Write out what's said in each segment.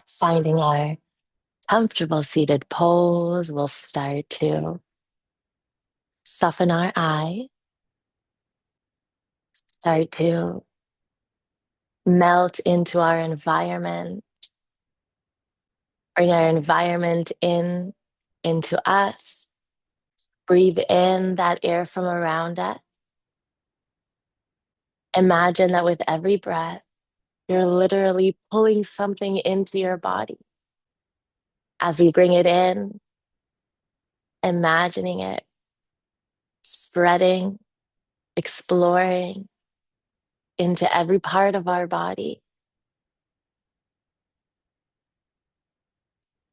Finding our comfortable seated pose, we'll start to soften our eye, start to melt into our environment, bring our environment into us. Breathe in that air from around us. Imagine that with every breath, you're literally pulling something into your body. As you bring it in, imagining it spreading, exploring into every part of our body.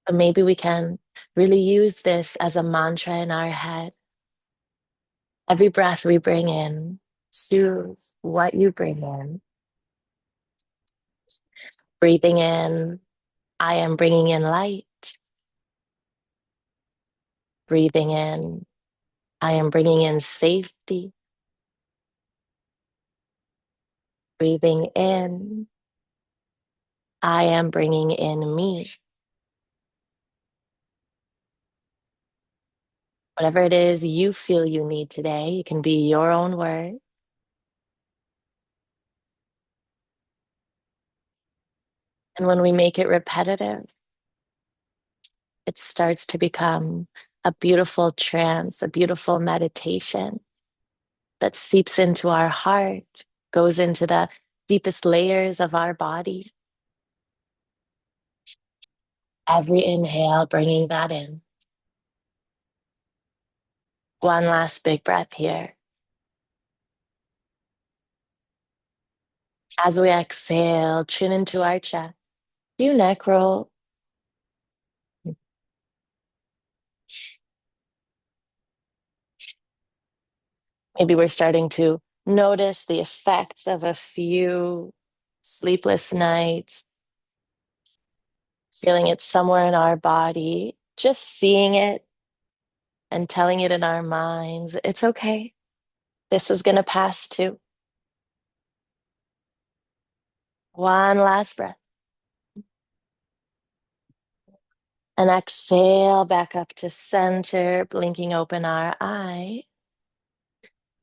So maybe we can really use this as a mantra in our head. Every breath we bring in, choose what you bring in. Breathing in, I am bringing in light. Breathing in, I am bringing in safety. Breathing in, I am bringing in me. Whatever it is you feel you need today, it can be your own word. And when we make it repetitive, it starts to become a beautiful trance, a beautiful meditation that seeps into our heart, goes into the deepest layers of our body. Every inhale, bringing that in. One last big breath here. As we exhale, chin into our chest, do neck roll. Maybe we're starting to notice the effects of a few sleepless nights, feeling it somewhere in our body, just seeing it and telling it in our minds, it's okay. This is going to pass too. One last breath. And exhale back up to center, blinking open our eye.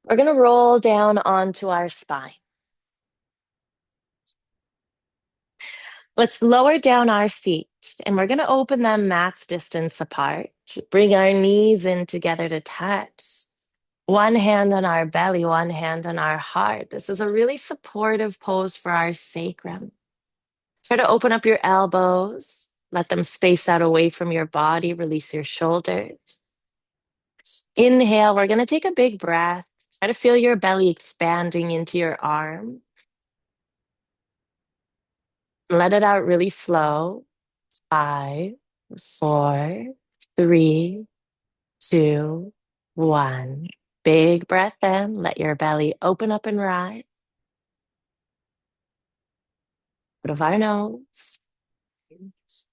We're going to roll down onto our spine. Let's lower down our feet and we're going to open them max distance apart. Bring our knees in together to touch. One hand on our belly, one hand on our heart. This is a really supportive pose for our sacrum. Try to open up your elbows. Let them space out away from your body. Release your shoulders. Inhale, we're going to take a big breath. Try to feel your belly expanding into your arm. Let it out really slow. 5, 4, 3, 2, 1. Big breath in. Let your belly open up and rise. Out of our nose.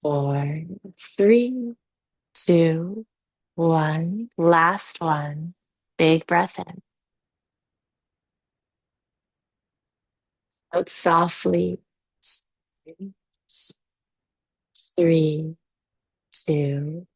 4, 3, 2, 1. Last one. Big breath in. Out softly. 3, 2,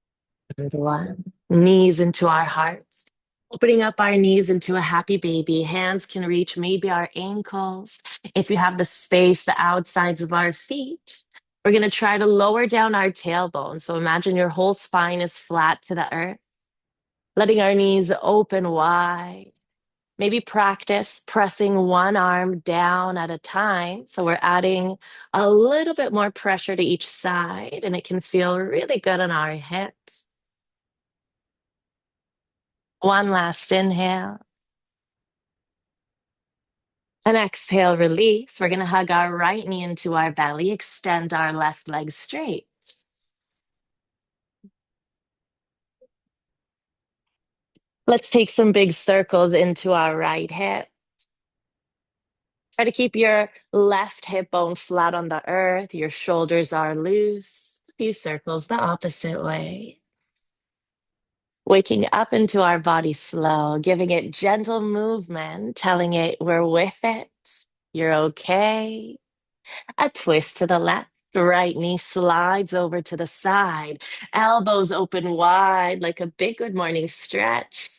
and 1. Knees into our hearts. Opening up our knees into a happy baby. Hands can reach maybe our ankles. If you have the space, the outsides of our feet. We're going to try to lower down our tailbone. So imagine your whole spine is flat to the earth. Letting our knees open wide. Maybe practice pressing one arm down at a time. So we're adding a little bit more pressure to each side, and it can feel really good on our hips. One last inhale. And exhale, release. We're going to hug our right knee into our belly, extend our left leg straight. Let's take some big circles into our right hip. Try to keep your left hip bone flat on the earth. Your shoulders are loose. A few circles the opposite way. Waking up into our body slow, giving it gentle movement, telling it we're with it. You're okay. A twist to the left. The right knee slides over to the side, elbows open wide like a big good morning stretch.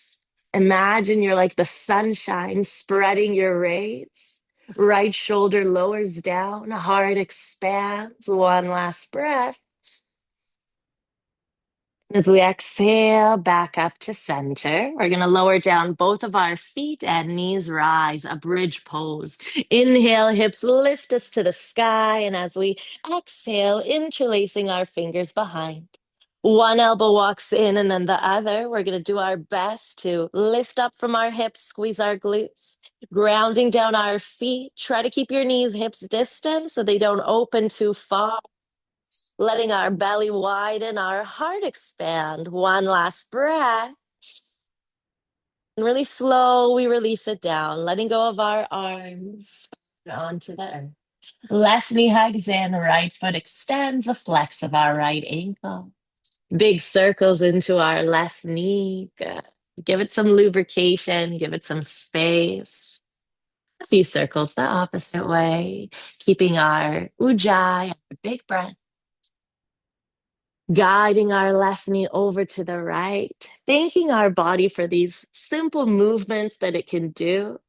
Imagine you're like the sunshine spreading your rays. Right shoulder lowers down, heart expands. One last breath. As we exhale back up to center, we're going to lower down both of our feet and knees rise, a bridge pose. Inhale, hips lift us to the sky. And as we exhale, interlacing our fingers behind. One elbow walks in and then the other. We're going to do our best to lift up from our hips, squeeze our glutes, grounding down our feet. Try to keep your knees, hips distant so they don't open too far. Letting our belly widen, our heart expand. One last breath. And really slow, we release it down, letting go of our arms onto the earth. Left knee hugs in, right foot extends, the flex of our right ankle. Big circles into our left knee. Good. Give it some lubrication, give it some space. A few circles the opposite way, keeping our ujjayi, our big breath. Guiding our left knee over to the right, thanking our body for these simple movements that it can do,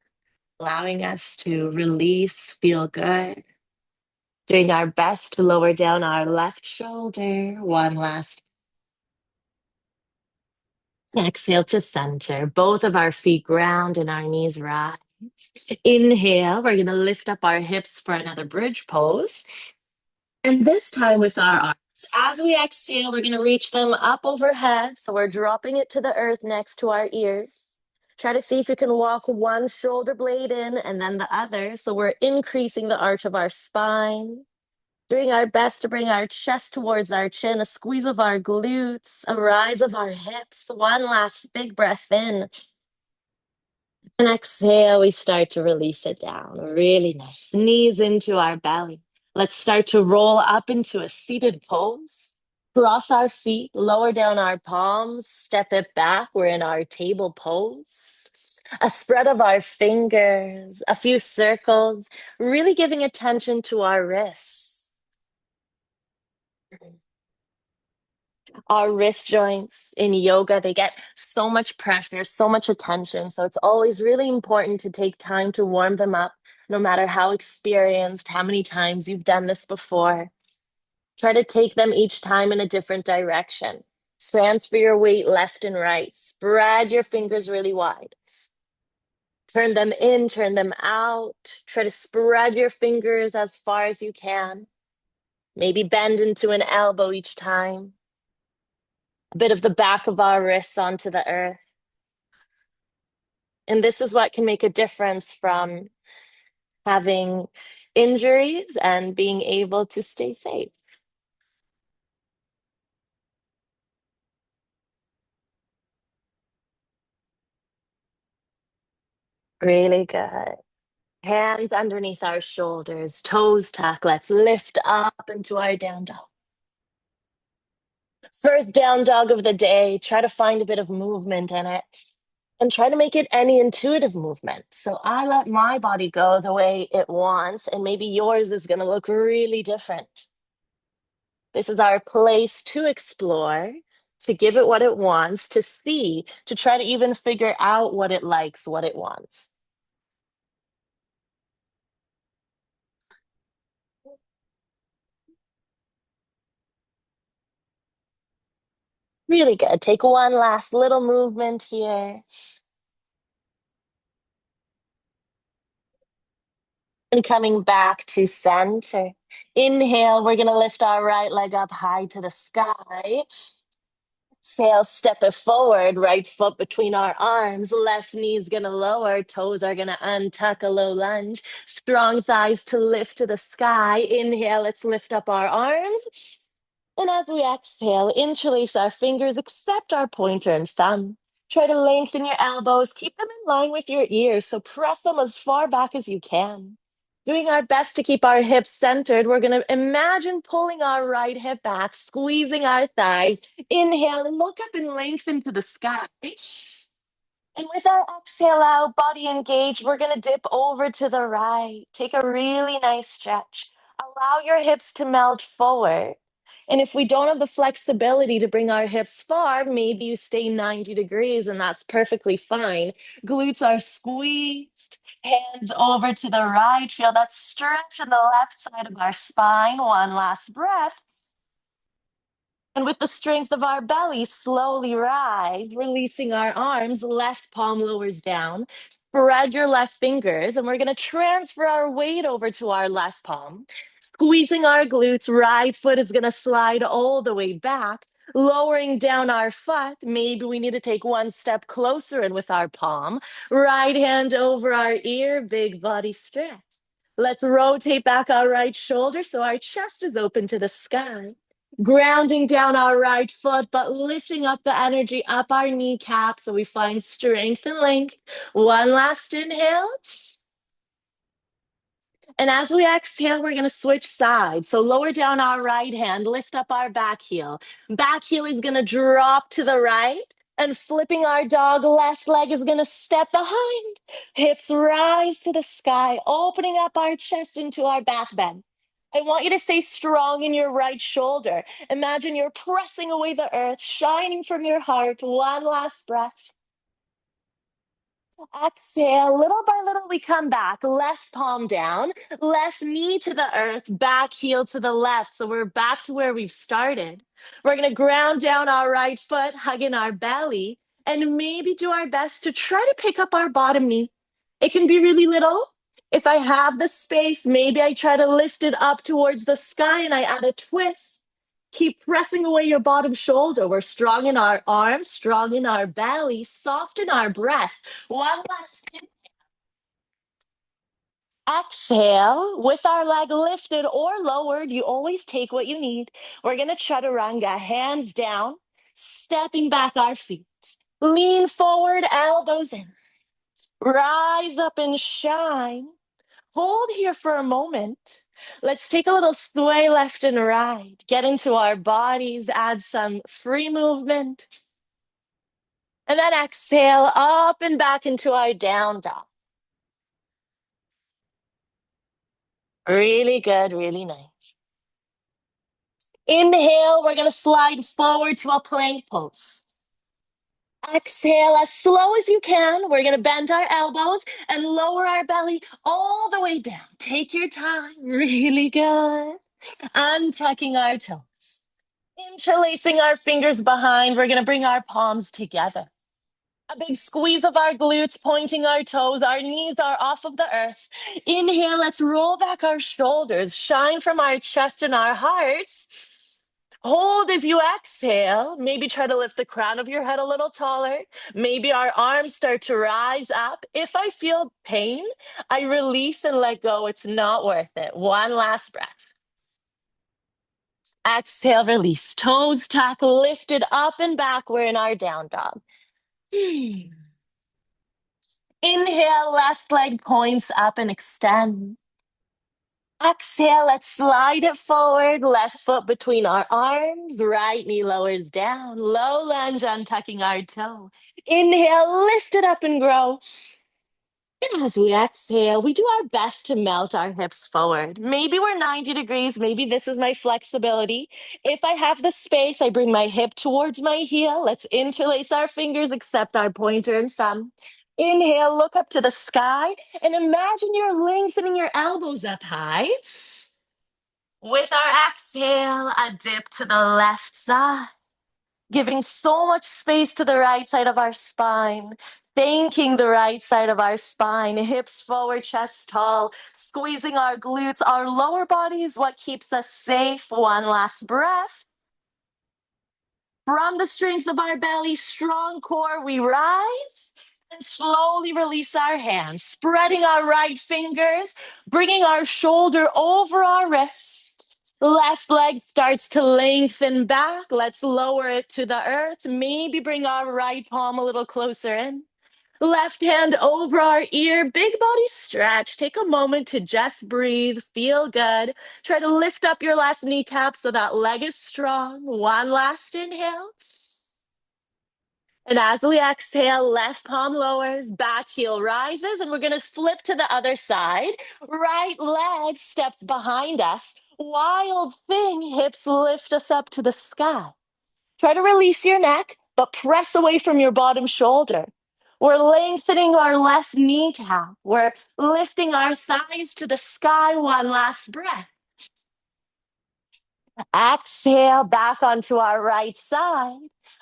allowing us to release, feel good. Doing our best to lower down our left shoulder. One last exhale to center. Both of our feet ground and our knees rise. Inhale, we're going to lift up our hips for another bridge pose. And this time with our arms. As we exhale, we're going to reach them up overhead. So we're dropping it to the earth next to our ears. Try to see if you can walk one shoulder blade in and then the other. So we're increasing the arch of our spine. Doing our best to bring our chest towards our chin, a squeeze of our glutes, a rise of our hips. One last big breath in. And exhale, we start to release it down. Really nice. Knees into our belly. Let's start to roll up into a seated pose. Cross our feet, lower down our palms, step it back. We're in our table pose. A spread of our fingers, a few circles, really giving attention to our wrists. Our wrist joints in yoga, they get so much pressure, so much attention. So it's always really important to take time to warm them up, no matter how experienced, how many times you've done this before. Try to take them each time in a different direction. Transfer your weight left and right. Spread your fingers really wide. Turn them in, turn them out. Try to spread your fingers as far as you can. Maybe bend into an elbow each time. A bit of the back of our wrists onto the earth. And this is what can make a difference from having injuries and being able to stay safe. Really good. Hands underneath our shoulders, toes tuck. Let's lift up into our down dog. First down dog of the day. Try to find a bit of movement in it and try to make it any intuitive movement. So I let my body go the way it wants, and maybe yours is going to look really different. This is our place to explore, to give it what it wants, to see, to try to even figure out what it likes, what it wants. Really good. Take one last little movement here. And coming back to center. Inhale, we're going to lift our right leg up high to the sky. Exhale, step it forward, right foot between our arms, left knee's gonna lower, toes are gonna untuck, a low lunge, strong thighs to lift to the sky. Inhale, let's lift up our arms. And as we exhale, interlace our fingers, accept our pointer and thumb. Try to lengthen your elbows, keep them in line with your ears, so press them as far back as you can. Doing our best to keep our hips centered, we're going to imagine pulling our right hip back, squeezing our thighs. Inhale and look up and lengthen to the sky. And with our exhale out, body engaged, we're going to dip over to the right. Take a really nice stretch. Allow your hips to melt forward. And if we don't have the flexibility to bring our hips far, maybe you stay 90 degrees and that's perfectly fine. Glutes are squeezed, hands over to the right. Feel that stretch in the left side of our spine. One last breath. And with the strength of our belly, slowly rise, releasing our arms. Left palm lowers down. Spread your left fingers, and we're going to transfer our weight over to our left palm. Squeezing our glutes, right foot is going to slide all the way back, lowering down our foot. Maybe we need to take one step closer in with our palm. Right hand over our ear, big body stretch. Let's rotate back our right shoulder so our chest is open to the sky. Grounding down our right foot, but lifting up the energy up our kneecap so we find strength and length. One last inhale. And as we exhale, we're going to switch sides. So lower down our right hand, lift up our back heel. Back heel is going to drop to the right. And flipping our dog, left leg is going to step behind. Hips rise to the sky, opening up our chest into our back bend. I want you to stay strong in your right shoulder. Imagine you're pressing away the earth, shining from your heart. One last breath. Exhale, little by little, we come back. Left palm down, left knee to the earth, back heel to the left. So we're back to where we've started. We're going to ground down our right foot, hugging our belly, and maybe do our best to try to pick up our bottom knee. It can be really little. If I have the space, maybe I try to lift it up towards the sky and I add a twist. Keep pressing away your bottom shoulder. We're strong in our arms, strong in our belly, soft in our breath. One last exhale with our leg lifted or lowered. You always take what you need. We're going to chaturanga, hands down, stepping back our feet. Lean forward, elbows in. Rise up and shine. Hold here for a moment. Let's take a little sway left and right. Get into our bodies, add some free movement. And then exhale up and back into our down dog. Really good, really nice. Inhale, we're going to slide forward to a plank pose. Exhale as slow as you can. We're going to bend our elbows and lower our belly all the way down. Take your time. Really good. Untucking our toes. Interlacing our fingers behind. We're going to bring our palms together. A big squeeze of our glutes, pointing our toes. Our knees are off of the earth. Inhale, let's roll back our shoulders. Shine from our chest and our hearts. Hold as you exhale. Maybe try to lift the crown of your head a little taller. Maybe our arms start to rise up. If I feel pain, I release and let go. It's not worth it. One last breath. Exhale, release. Toes tuck, lifted up and back. We're in our down dog. Inhale, left leg points up and extend. Exhale, let's slide it forward. Left foot between our arms. Right knee lowers down. Low lunge, untucking our toe. Inhale, lift it up and grow. And as we exhale, we do our best to melt our hips forward. Maybe we're 90 degrees. Maybe this is my flexibility. If I have the space, I bring my hip towards my heel. Let's interlace our fingers, except our pointer and thumb. Inhale, look up to the sky, and imagine you're lengthening your elbows up high. With our exhale, a dip to the left side, giving so much space to the right side of our spine, thanking the right side of our spine, hips forward, chest tall, squeezing our glutes. Our lower body is what keeps us safe. One last breath. From the strength of our belly, strong core, we rise and slowly release our hands, spreading our right fingers, bringing our shoulder over our wrist. Left leg starts to lengthen back. Let's lower it to the earth. Maybe bring our right palm a little closer in. Left hand over our ear, big body stretch. Take a moment to just breathe, feel good. Try to lift up your left kneecap so that leg is strong. One last inhale. And as we exhale, left palm lowers, back heel rises, and we're going to flip to the other side. Right leg steps behind us. Wild thing, hips lift us up to the sky. Try to release your neck, but press away from your bottom shoulder. We're lengthening our left kneecap. We're lifting our thighs to the sky. One last breath. Exhale back onto our right side.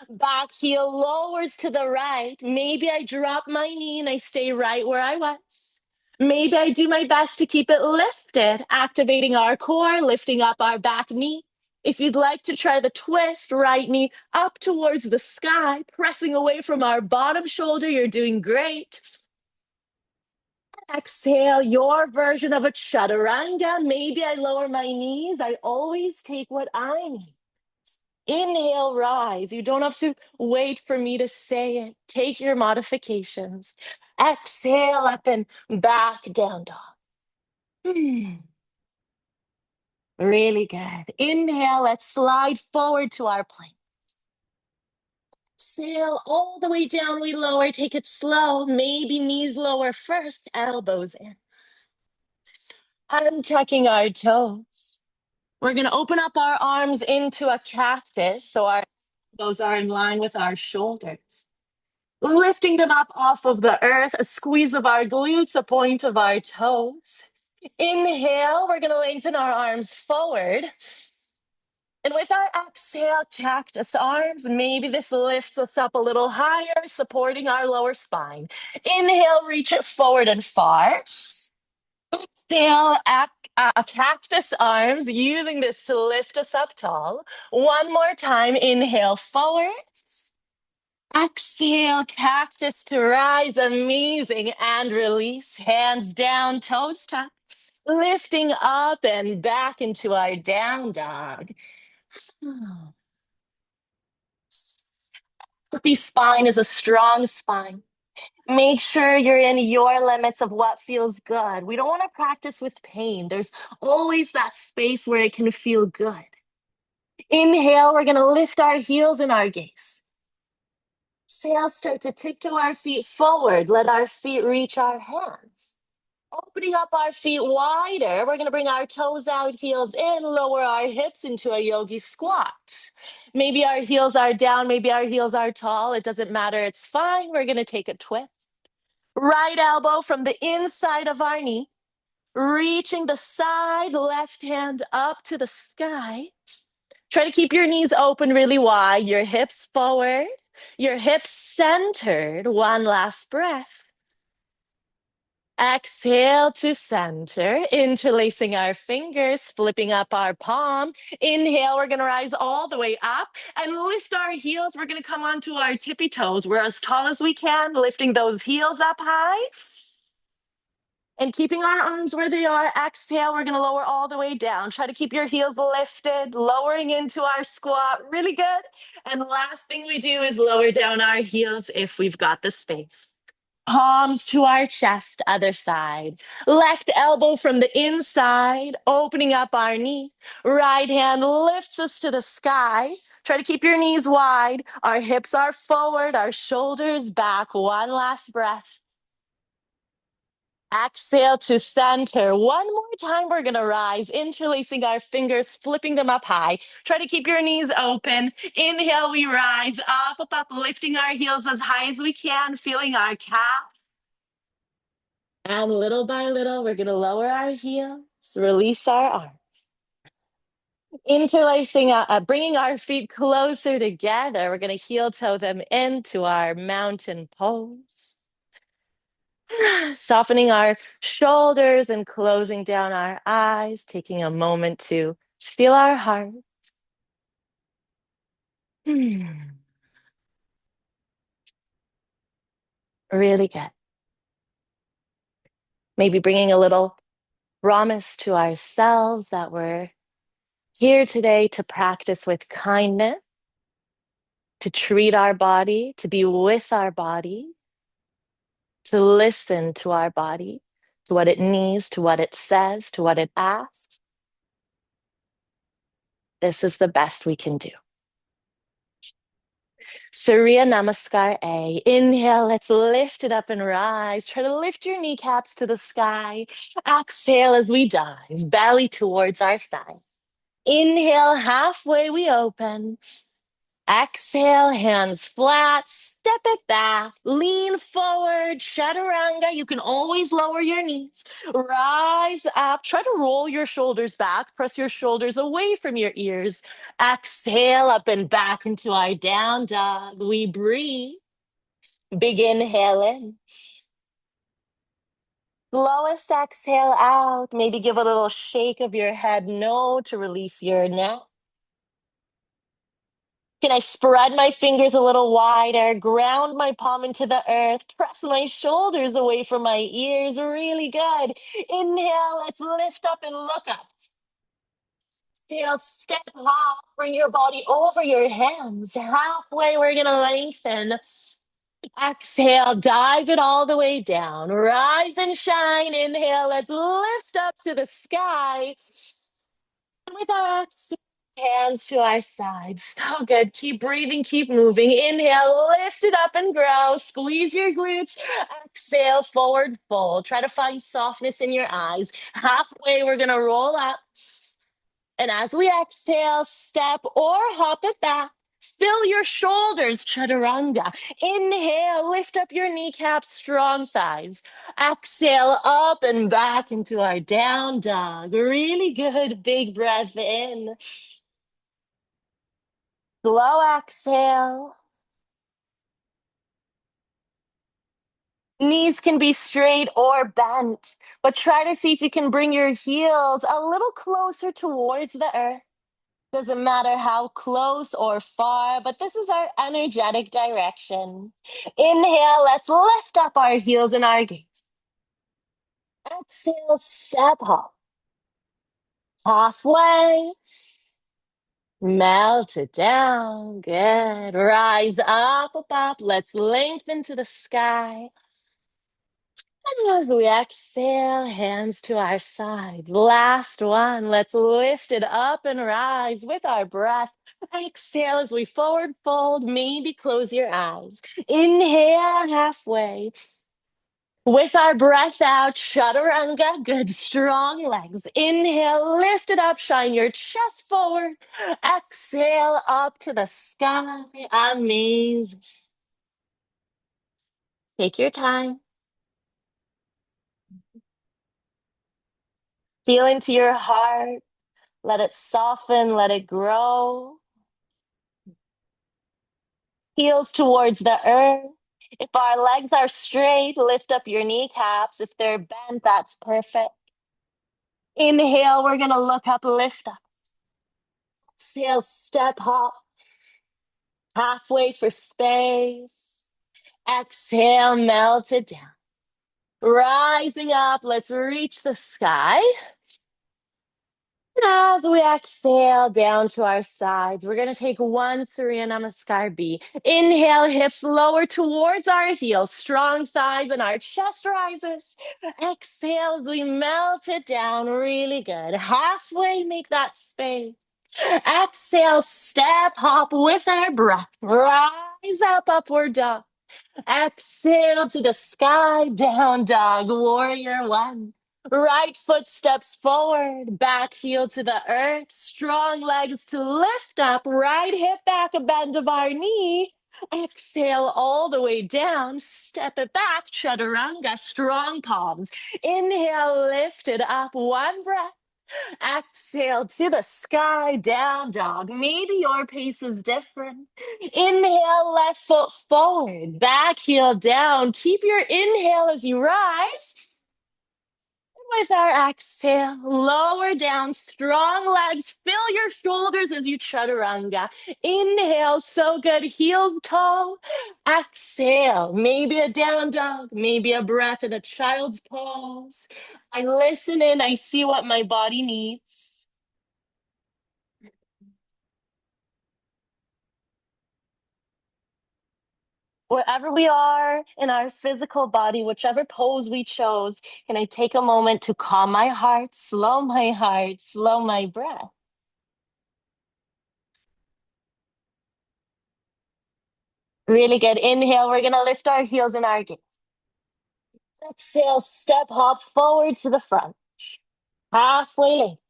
Back heel lowers to the right. Maybe I drop my knee and I stay right where I was. Maybe I do my best to keep it lifted, activating our core, lifting up our back knee. If you'd like to try the twist, right knee up towards the sky, pressing away from our bottom shoulder, you're doing great. Exhale, your version of a chaturanga. Maybe I lower my knees. I always take what I need. Inhale, rise. You don't have to wait for me to say it. Take your modifications. Exhale, up and back, down dog. Really good. Inhale, let's slide forward to our plank. Exhale, all the way down, we lower. Take it slow. Maybe knees lower first, elbows in. Untucking our toes. We're going to open up our arms into a cactus so our elbows are in line with our shoulders. Lifting them up off of the earth, a squeeze of our glutes, a point of our toes. Inhale, we're going to lengthen our arms forward. And with our exhale, cactus arms, maybe this lifts us up a little higher, supporting our lower spine. Inhale, reach it forward and far. Exhale, cactus arms, using this to lift us up tall. One more time, inhale forward. Exhale, cactus to rise, amazing, and release. Hands down, toes tucked. Lifting up and back into our down dog. The spine is a strong spine. Make sure you're in your limits of what feels good. We don't want to practice with pain. There's always that space where it can feel good. Inhale, we're going to lift our heels and our gaze. Exhale, start to tiptoe our feet forward. Let our feet reach our hands. Opening up our feet wider, we're going to bring our toes out, heels in, lower our hips into a yogi squat. Maybe our heels are down, maybe our heels are tall. It doesn't matter. It's fine. We're going to take a twist. Right elbow from the inside of our knee, reaching the side, left hand up to the sky. Try to keep your knees open really wide, your hips forward, your hips centered. One last breath. Exhale to center, interlacing our fingers, flipping up our palm. Inhale, we're going to rise all the way up and lift our heels. We're going to come onto our tippy toes. We're as tall as we can, lifting those heels up high. And keeping our arms where they are. Exhale, we're going to lower all the way down. Try to keep your heels lifted, lowering into our squat. Really good. And the last thing we do is lower down our heels if we've got the space. Palms to our chest, other side. Left elbow from the inside, opening up our knee. Right hand lifts us to the sky. Try to keep your knees wide. Our hips are forward, our shoulders back. One last breath. Exhale to center. One more time, we're going to rise, interlacing our fingers, flipping them up high. Try to keep your knees open. Inhale, we rise up, up, up, lifting our heels as high as we can, feeling our calf. And little by little, we're going to lower our heels, release our arms. Interlacing, bringing our feet closer together. We're going to heel toe them into our mountain pose. Softening our shoulders and closing down our eyes, taking a moment to feel our heart. Really good. Maybe bringing a little promise to ourselves that we're here today to practice with kindness, to treat our body, to be with our body, to listen to our body, to what it needs, to what it says, to what it asks. This is the best we can do. Surya Namaskar A. Inhale, let's lift it up and rise. Try to lift your kneecaps to the sky. Exhale as we dive, belly towards our thigh. Inhale, halfway we open. Exhale, hands flat, step it back, lean forward, chaturanga. You can always lower your knees. Rise up, try to roll your shoulders back, press your shoulders away from your ears. Exhale up and back into our down dog. We breathe. Big inhale in. Slowest exhale out. Maybe give a little shake of your head no to release your neck. Can I spread my fingers a little wider, ground my palm into the earth, press my shoulders away from my ears? Really good. Inhale, let's lift up and look up. Exhale, step hop, bring your body over your hands. Halfway, we're going to lengthen. Exhale, dive it all the way down. Rise and shine. Inhale, let's lift up to the sky. And with our exhale, hands to our sides. So good. Keep breathing, keep moving. Inhale, lift it up and grow. Squeeze your glutes. Exhale, forward fold. Try to find softness in your eyes. Halfway, we're going to roll up. And as we exhale, step or hop it back. Fill your shoulders, chaturanga. Inhale, lift up your kneecaps, strong thighs. Exhale, up and back into our down dog. Really good. Big breath in. Slow exhale. Knees can be straight or bent, but try to see if you can bring your heels a little closer towards the earth. Doesn't matter how close or far, but this is our energetic direction. Inhale, let's lift up our heels and our gaze. Exhale, step hop. Halfway. Melt it down. Good. Rise up, up, up. Let's lengthen to the sky. And as we exhale, hands to our sides. Last one. Let's lift it up and rise with our breath. Exhale as we forward fold. Maybe close your eyes. Inhale halfway. With our breath out, chaturanga, good strong legs. Inhale, lift it up, shine your chest forward. Exhale up to the sky. Amazing. Take your time. Feel into your heart. Let it soften, let it grow. Heels towards the earth. If our legs are straight, lift up your kneecaps. If they're bent, that's perfect. Inhale, we're going to look up, lift up. Exhale, step hop. Halfway for space. Exhale, melt it down. Rising up, let's reach the sky. And as we exhale down to our sides, we're going to take one Surya Namaskar B. Inhale, hips lower towards our heels, strong thighs, and our chest rises. Exhale, we melt it down. Really good. Halfway, make that space. Exhale, step hop with our breath. Rise up, upward dog. Exhale to the sky, down dog, warrior one. Right foot steps forward, back heel to the earth, strong legs to lift up, right hip back, a bend of our knee. Exhale all the way down, step it back, chaturanga, strong palms. Inhale, lift it up, one breath. Exhale to the sky, down dog. Maybe your pace is different. Inhale, left foot forward, back heel down. Keep your inhale as you rise. With our exhale, lower down, strong legs. Fill your shoulders as you chaturanga. Inhale, so good, heels tall. Exhale, maybe a down dog, maybe a breath in a child's pose. I listen in, I see what my body needs. Wherever we are in our physical body, whichever pose we chose, can I take a moment to calm my heart, slow my breath? Really good. Inhale, we're going to lift our heels in our gaze. Exhale, step hop forward to the front. Halfway length.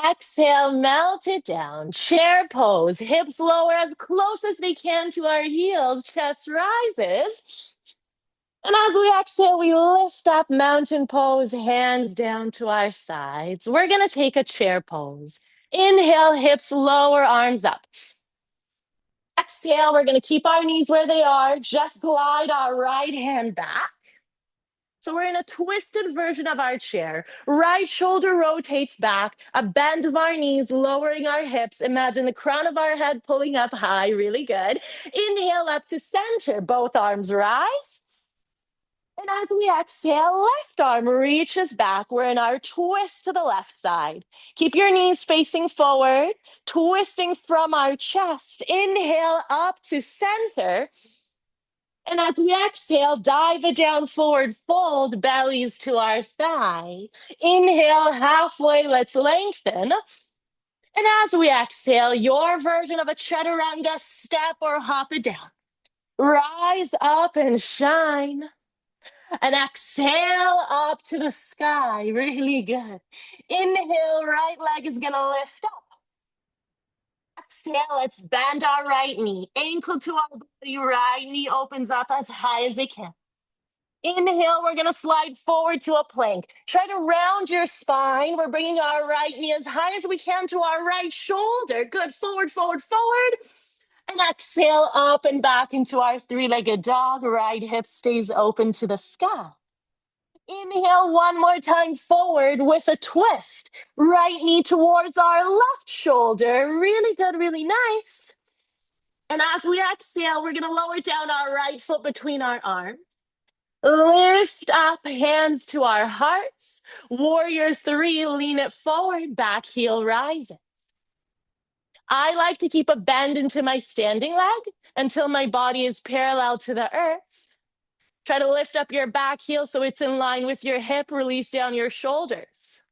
Exhale, melt it down. Chair pose. Hips lower as close as they can to our heels. Chest rises. And as we exhale, we lift up mountain pose, hands down to our sides. We're going to take a chair pose. Inhale, hips lower, arms up. Exhale, we're going to keep our knees where they are. Just glide our right hand back. So we're in a twisted version of our chair. Right shoulder rotates back, a bend of our knees, lowering our hips. Imagine the crown of our head pulling up high, really good. Inhale up to center, both arms rise. And as we exhale, left arm reaches back. We're in our twist to the left side. Keep your knees facing forward, twisting from our chest. Inhale up to center. And as we exhale, dive it down forward, fold bellies to our thigh. Inhale halfway, let's lengthen. And as we exhale, your version of a chaturanga, step or hop it down. Rise up and shine. And exhale up to the sky. Really good. Inhale, right leg is going to lift up. Exhale, let's bend our right knee. Ankle to our body, right knee opens up as high as it can. Inhale, we're going to slide forward to a plank. Try to round your spine. We're bringing our right knee as high as we can to our right shoulder. Good. Forward, forward, forward. And exhale up and back into our three-legged dog. Right hip stays open to the sky. Inhale one more time forward with a twist. Right knee towards our left shoulder. Really good, really nice. And as we exhale, we're going to lower down our right foot between our arms. Lift up, hands to our hearts. Warrior three, lean it forward, back heel rising. I like to keep a bend into my standing leg until my body is parallel to the earth. Try to lift up your back heel so it's in line with your hip. Release down your shoulders.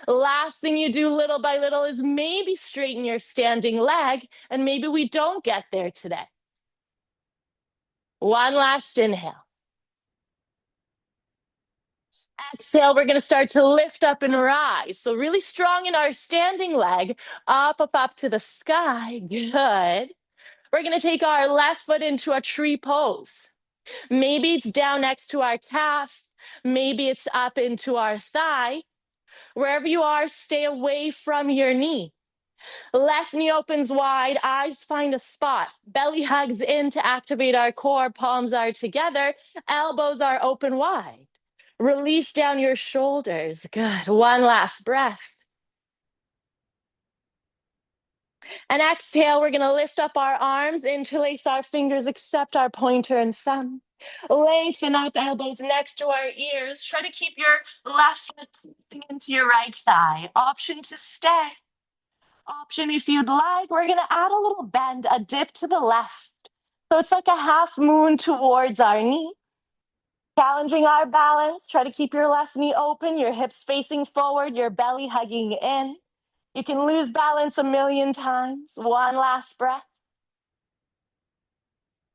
Last thing you do little by little is maybe straighten your standing leg, and maybe we don't get there today. One last inhale. Exhale, we're going to start to lift up and rise. So really strong in our standing leg, up, up, up to the sky. Good. We're going to take our left foot into a tree pose. Maybe it's down next to our calf. Maybe it's up into our thigh. Wherever you are, stay away from your knee. Left knee opens wide, eyes find a spot. Belly hugs in to activate our core, palms are together, elbows are open wide. Release down your shoulders. Good. One last breath. And exhale, we're going to lift up our arms, interlace our fingers, accept our pointer and thumb. Lengthen up, elbows next to our ears. Try to keep your left foot into your right thigh. Option to stay. Option if you'd like, we're going to add a little bend, a dip to the left. So it's like a half moon towards our knee. Challenging our balance. Try to keep your left knee open, your hips facing forward, your belly hugging in. You can lose balance a million times. One last breath.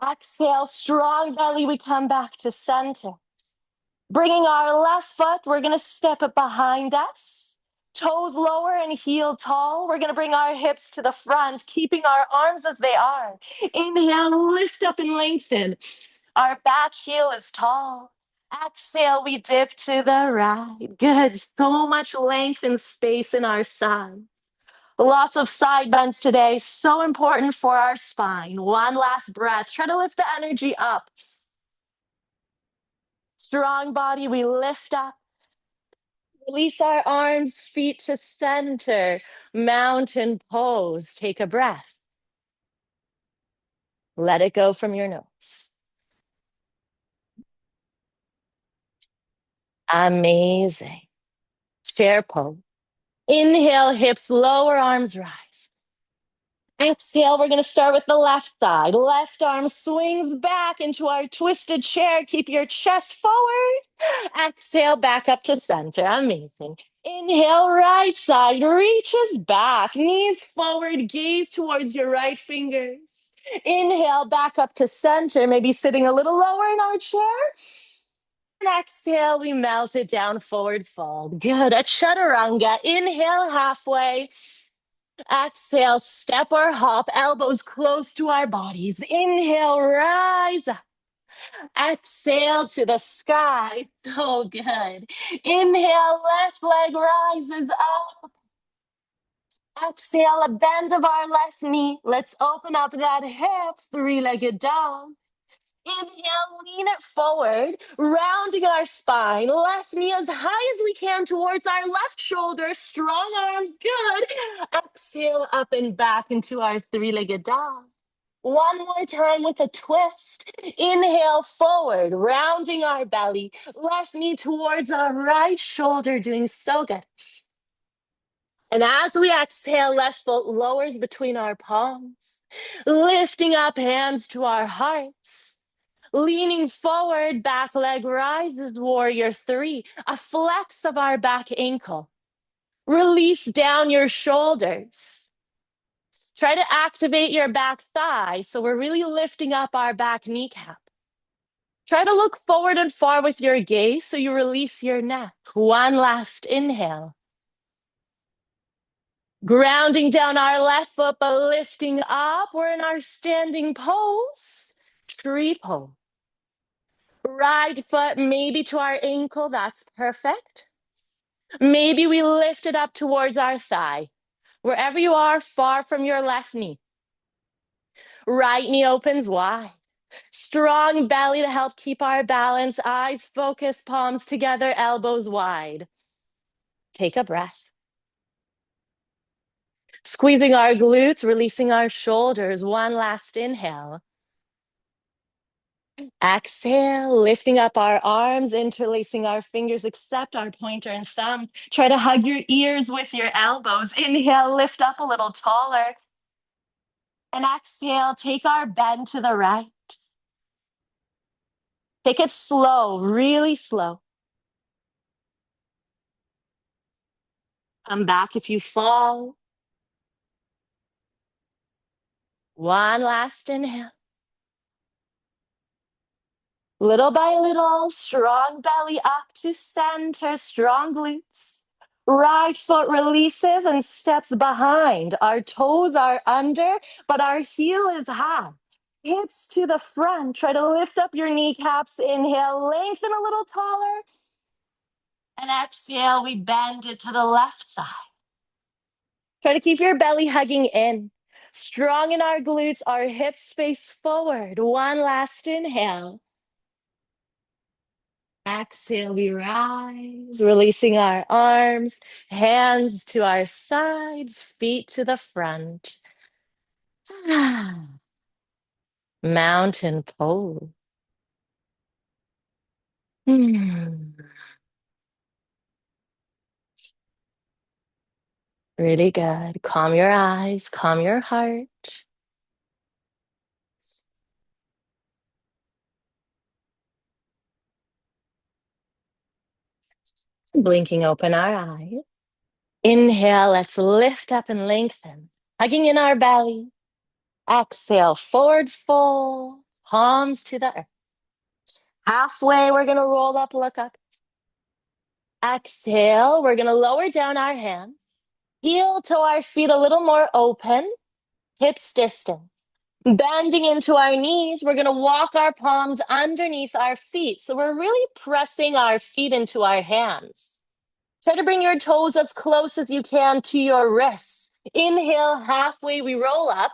Exhale, strong belly. We come back to center. Bringing our left foot, we're going to step it behind us. Toes lower and heel tall. We're going to bring our hips to the front, keeping our arms as they are. Inhale, lift up and lengthen. Our back heel is tall. Exhale, we dip to the right. Good. So much length and space in our sides. Lots of side bends today. So important for our spine. One last breath. Try to lift the energy up. Strong body, we lift up. Release our arms, feet to center. Mountain pose. Take a breath. Let it go from your nose. Amazing. Chair pose. Inhale, hips lower, arms rise. Exhale, we're going to start with the left side. Left arm swings back into our twisted chair. Keep your chest forward. Exhale, back up to center. Amazing. Inhale, right side reaches back. Knees forward, gaze towards your right fingers. Inhale back up to center, maybe sitting a little lower in our chair. And exhale, we melt it down, forward fold. Good. A chaturanga. Inhale halfway. Exhale, step or hop, elbows close to our bodies. Inhale, rise up. Exhale to the sky. Oh, good. Inhale, left leg rises up. Exhale, a bend of our left knee. Let's open up that hip, three-legged dog. Inhale, lean it forward, rounding our spine. Left knee as high as we can towards our left shoulder. Strong arms, good. Exhale, up and back into our three-legged dog. One more time with a twist. Inhale forward, rounding our belly. Left knee towards our right shoulder, doing so good. And as we exhale, left foot lowers between our palms, lifting up hands to our hearts. Leaning forward, back leg rises, warrior three, a flex of our back ankle. Release down your shoulders. Try to activate your back thigh, so we're really lifting up our back kneecap. Try to look forward and far with your gaze, so you release your neck. One last inhale. Grounding down our left foot, but lifting up. We're in our standing pose, tree pose. Right foot maybe to our ankle, that's perfect. Maybe we lift it up towards our thigh. Wherever you are, far from your left knee. Right knee opens wide. Strong belly to help keep our balance. Eyes focused, palms together, elbows wide. Take a breath. Squeezing our glutes, releasing our shoulders. One last inhale. Exhale, lifting up our arms, interlacing our fingers, except our pointer and thumb. Try to hug your ears with your elbows. Inhale, lift up a little taller. And exhale, take our bend to the right. Take it slow, really slow. Come back if you fall. One last inhale. Little by little, strong belly up to center, strong glutes. Right foot releases and steps behind. Our toes are under, but our heel is high. Hips to the front. Try to lift up your kneecaps. Inhale, lengthen a little taller. And exhale, we bend it to the left side. Try to keep your belly hugging in. Strong in our glutes, our hips face forward. One last inhale. Exhale, we rise, releasing our arms, hands to our sides, feet to the front. Mountain pose. Really good. Calm your eyes, calm your heart. Blinking open our eyes. Inhale, let's lift up and lengthen, hugging in our belly. Exhale, forward fold, palms to the earth. Halfway, we're going to roll up, look up. Exhale, we're going to lower down our hands. Heel to our feet a little more open, hips distance. Bending into our knees, we're going to walk our palms underneath our feet. So we're really pressing our feet into our hands. Try to bring your toes as close as you can to your wrists. Inhale, halfway, we roll up.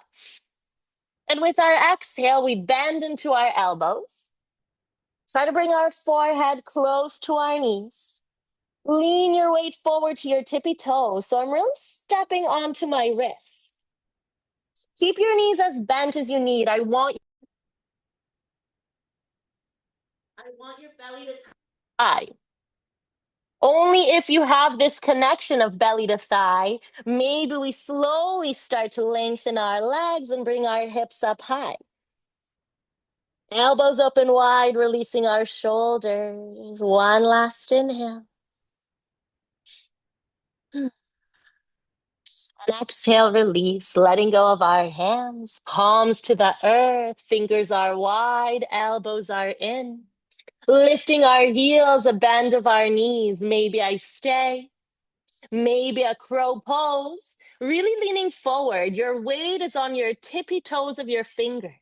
And with our exhale, we bend into our elbows. Try to bring our forehead close to our knees. Lean your weight forward to your tippy toes. So I'm really stepping onto my wrists. Keep your knees as bent as you need. I want your belly to thigh. Only if you have this connection of belly to thigh, maybe we slowly start to lengthen our legs and bring our hips up high. Elbows open wide, releasing our shoulders. One last inhale. And exhale, release, letting go of our hands, palms to the earth, fingers are wide, elbows are in. Lifting our heels, a bend of our knees. Maybe I stay. Maybe a crow pose. Really leaning forward. Your weight is on your tippy toes of your fingers.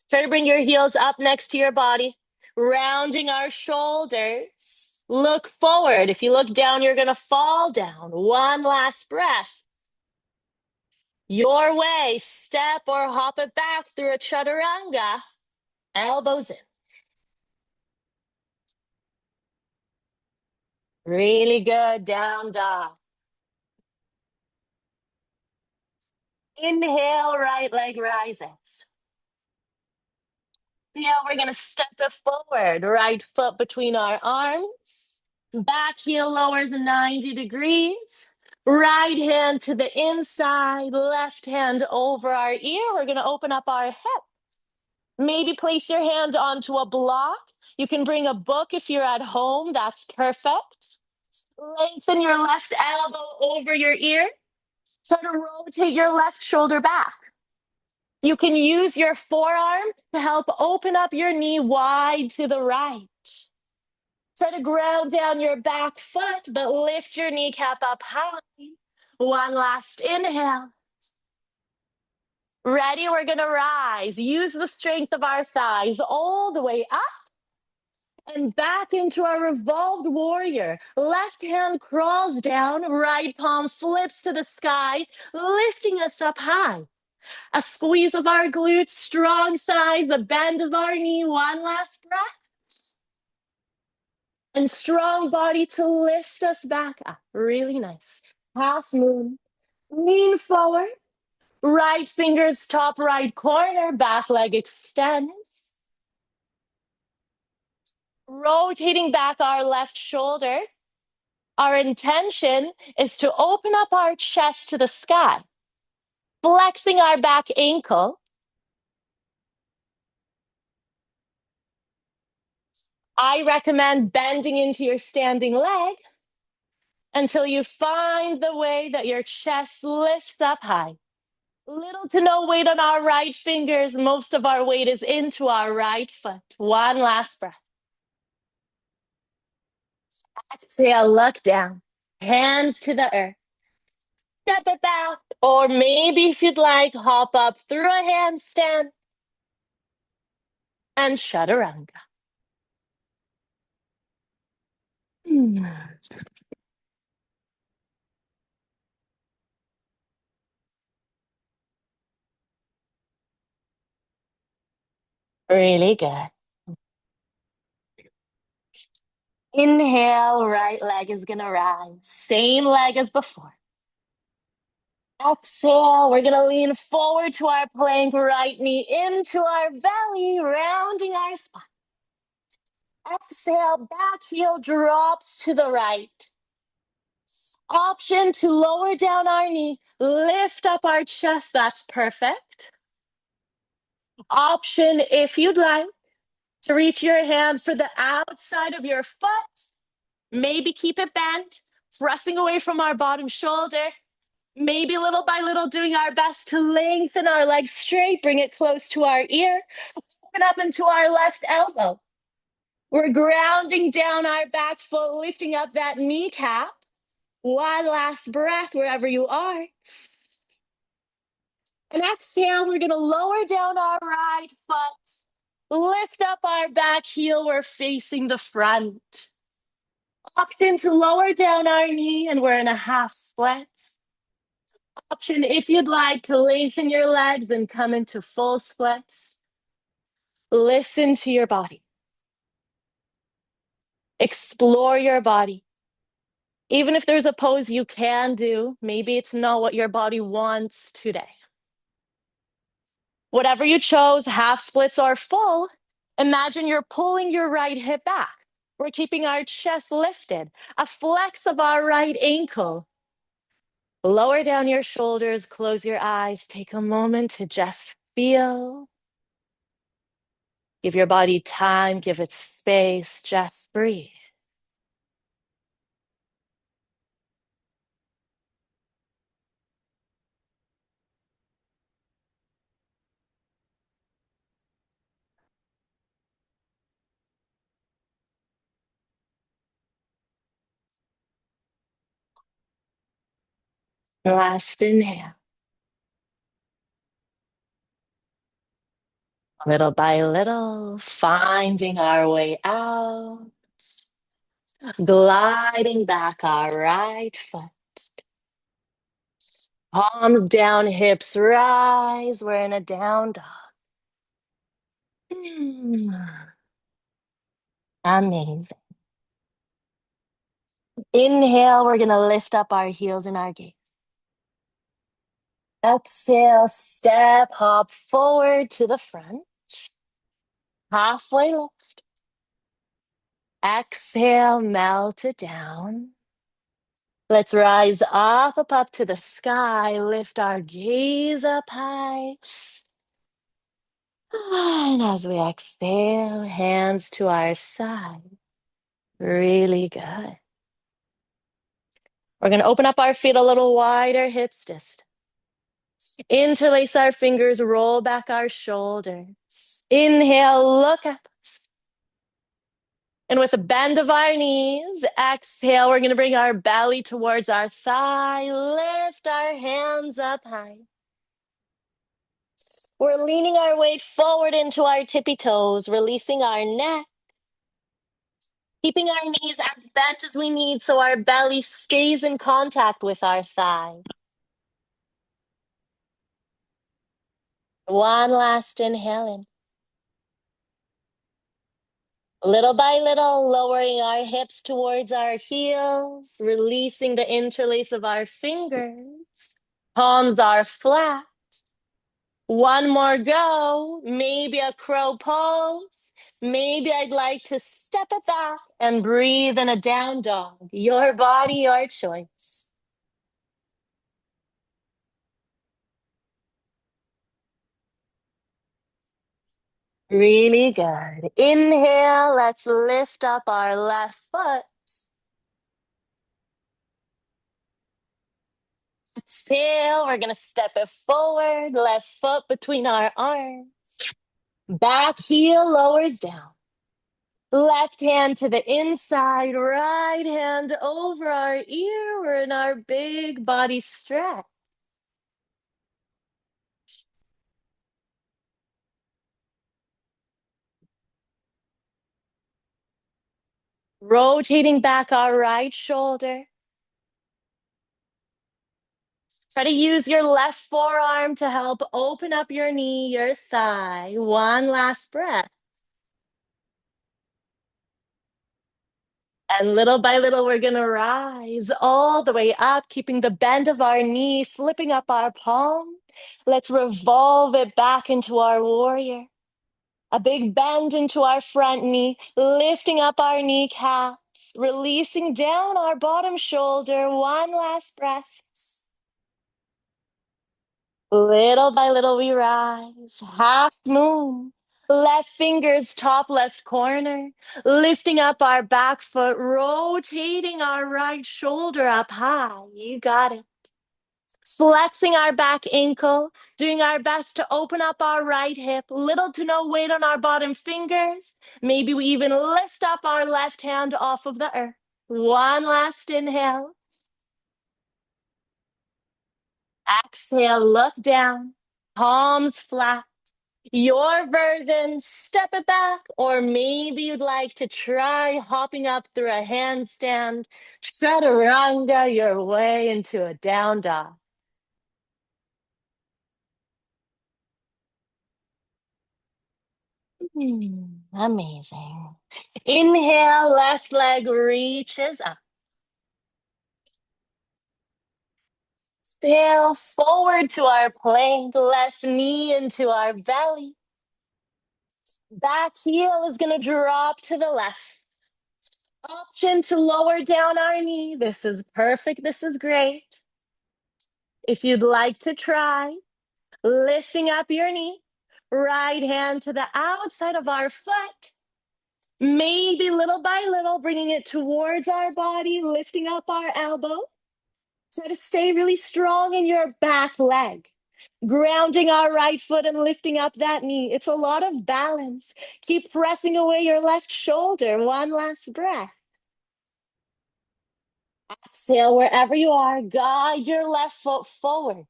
Try to bring your heels up next to your body, rounding our shoulders. Look forward. If you look down, you're going to fall down. One last breath. Your way, step or hop it back through a chaturanga. Elbows in. Really good. Down dog. Inhale, right leg rises. Now we're going to step it forward. Right foot between our arms. Back heel lowers 90 degrees. Right hand to the inside. Left hand over our ear. We're going to open up our hip. Maybe place your hand onto a block. You can bring a book if you're at home. That's perfect. Lengthen your left elbow over your ear. Try to rotate your left shoulder back. You can use your forearm to help open up your knee wide to the right. Try to ground down your back foot, but lift your kneecap up high. One last inhale. Ready? We're going to rise. Use the strength of our thighs all the way up and back into our revolved warrior. Left hand crawls down, right palm flips to the sky, lifting us up high. A squeeze of our glutes, strong thighs, a bend of our knee, one last breath. And strong body to lift us back up. Really nice. Half moon. Lean forward. Right fingers top right corner, back leg extends. Rotating back our left shoulder. Our intention is to open up our chest to the sky. Flexing our back ankle. I recommend bending into your standing leg until you find the way that your chest lifts up high. Little to no weight on our right fingers. Most of our weight is into our right foot. One last breath. Exhale, look down. Hands to the earth. Step it back. Or maybe if you'd like, hop up through a handstand and chaturanga. Really good. Inhale, right leg is going to rise. Same leg as before. Exhale, we're going to lean forward to our plank, right knee into our belly, rounding our spine. Exhale, back heel drops to the right. Option to lower down our knee, lift up our chest, that's perfect. Option, if you'd like, to reach your hand for the outside of your foot. Maybe keep it bent, pressing away from our bottom shoulder. Maybe little by little doing our best to lengthen our legs straight, bring it close to our ear, open up into our left elbow. We're grounding down our back foot, lifting up that kneecap. One last breath wherever you are. And exhale, we're going to lower down our right foot. Lift up our back heel, we're facing the front. Option to lower down our knee, and we're in a half split. Option, if you'd like, to lengthen your legs and come into full splits. Listen to your body. Explore your body. Even if there's a pose you can do, maybe it's not what your body wants today. Whatever you chose, half splits or full, imagine you're pulling your right hip back. We're keeping our chest lifted, a flex of our right ankle. Lower down your shoulders, close your eyes, take a moment to just feel. Give your body time, give it space, just breathe. Last inhale. Little by little, finding our way out, gliding back our right foot. Palms down, hips rise. We're in a down dog. Amazing. Inhale, we're going to lift up our heels in our gaze. Exhale, step, hop forward to the front. Halfway lift. Exhale, melt it down. Let's rise up to the sky. Lift our gaze up high. And as we exhale, hands to our side. Really good. We're going to open up our feet a little wider, hips distant. Interlace our fingers, roll back our shoulders. Inhale, look up. And with a bend of our knees, exhale, we're going to bring our belly towards our thigh. Lift our hands up high. We're leaning our weight forward into our tippy toes, releasing our neck. Keeping our knees as bent as we need so our belly stays in contact with our thigh. One last inhale in. Little by little, lowering our hips towards our heels, releasing the interlace of our fingers. Palms are flat. One more go. Maybe a crow pose. Maybe I'd like to step it back and breathe in a down dog. Your body, your choice. Really good. Inhale, let's lift up our left foot. Exhale, we're going to step it forward, left foot between our arms. Back heel lowers down. Left hand to the inside, right hand over our ear. We're in our big body stretch. Rotating back our right shoulder. Try to use your left forearm to help open up your knee, your thigh. One last breath. And little by little, we're going to rise all the way up, keeping the bend of our knee, flipping up our palm. Let's revolve it back into our warrior. A big bend into our front knee, lifting up our kneecaps, releasing down our bottom shoulder. One last breath. Little by little, we rise. Half moon. Left fingers, top left corner, lifting up our back foot, rotating our right shoulder up high. You got it. Flexing our back ankle, doing our best to open up our right hip, little to no weight on our bottom fingers. Maybe we even lift up our left hand off of the earth. One last inhale. Exhale, look down, palms flat. Your version, step it back, or maybe you'd like to try hopping up through a handstand, chaturanga your way into a down dog. Amazing. Inhale, left leg reaches up. Exhale, forward to our plank, left knee into our belly. Back heel is going to drop to the left. Option to lower down our knee. This is perfect. This is great. If you'd like to try, lifting up your knee, right hand to the outside of our foot. Maybe little by little, bringing it towards our body, lifting up our elbow. Try to stay really strong in your back leg. Grounding our right foot and lifting up that knee. It's a lot of balance. Keep pressing away your left shoulder. One last breath. Exhale wherever you are. Guide your left foot forward.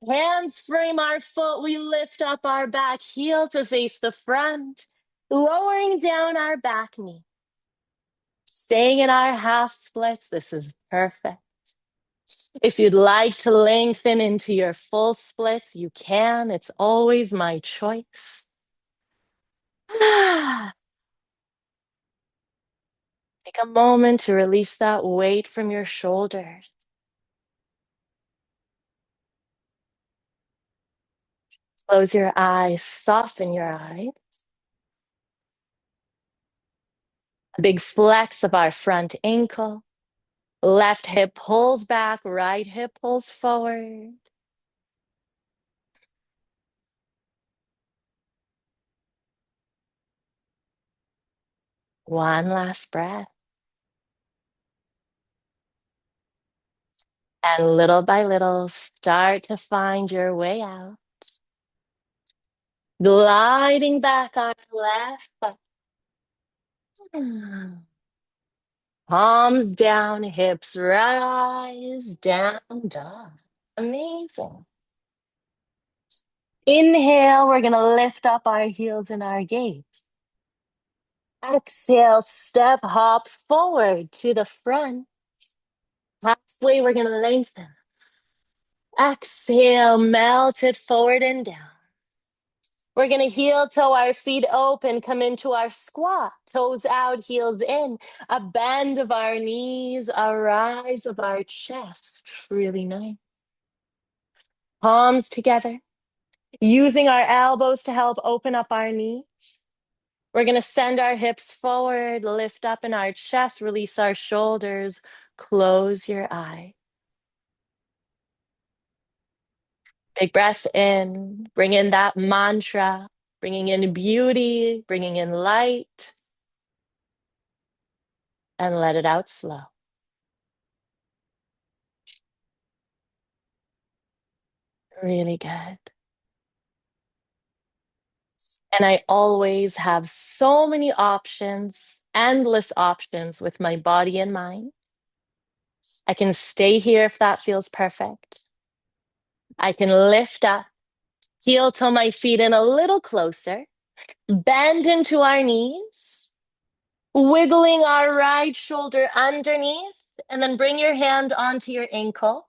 Hands frame our foot. We lift up our back heel to face the front, lowering down our back knee. Staying in our half splits. This is perfect. If you'd like to lengthen into your full splits, you can. It's always my choice. Take a moment to release that weight from your shoulders. Close your eyes, soften your eyes. A big flex of our front ankle. Left hip pulls back, right hip pulls forward. One last breath. And little by little, start to find your way out. Gliding back on left foot. Palms down, hips rise, down dog. Amazing. Inhale, we're going to lift up our heels and our gaze. Exhale, step, hop forward to the front. Halfway, we're going to lengthen. Exhale, melt it forward and down. We're going to heel toe our feet open, come into our squat, toes out, heels in, a bend of our knees, a rise of our chest. Really nice. Palms together, using our elbows to help open up our knees. We're going to send our hips forward, lift up in our chest, release our shoulders, close your eyes. Big breath in, bring in that mantra, bringing in beauty, bringing in light, and let it out slow. Really good. And I always have so many options, endless options with my body and mind. I can stay here if that feels perfect. I can lift up, heel toe my feet in a little closer, bend into our knees, wiggling our right shoulder underneath, and then bring your hand onto your ankle.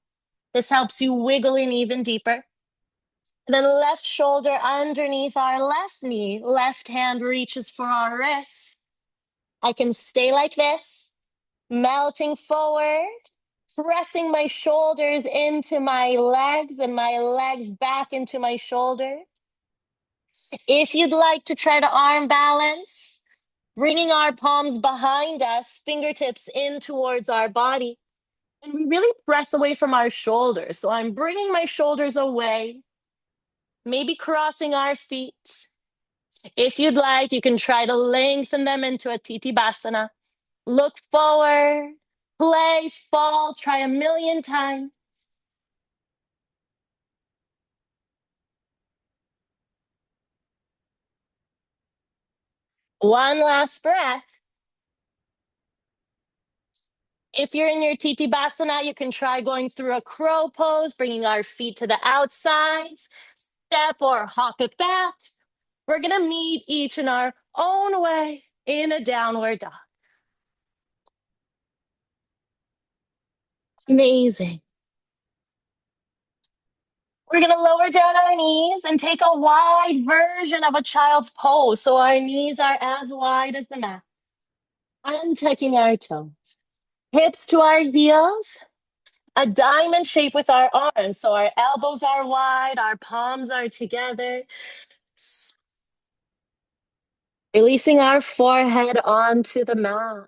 This helps you wiggle in even deeper. And then left shoulder underneath our left knee, left hand reaches for our wrist. I can stay like this, melting forward, pressing my shoulders into my legs and my legs back into my shoulders. If you'd like to try to arm balance, bringing our palms behind us, fingertips in towards our body, and we really press away from our shoulders. So I'm bringing my shoulders away, maybe crossing our feet. If you'd like, you can try to lengthen them into a Titabasana. Look forward, play, fall, try a million times. One last breath. If you're in your Titabasana, you can try going through a crow pose, bringing our feet to the outsides, step or hop it back. We're going to meet each in our own way in a downward dog. Amazing. We're going to lower down our knees and take a wide version of a child's pose. So our knees are as wide as the mat. Untucking our toes. Hips to our heels. A diamond shape with our arms. So our elbows are wide, our palms are together. Releasing our forehead onto the mat.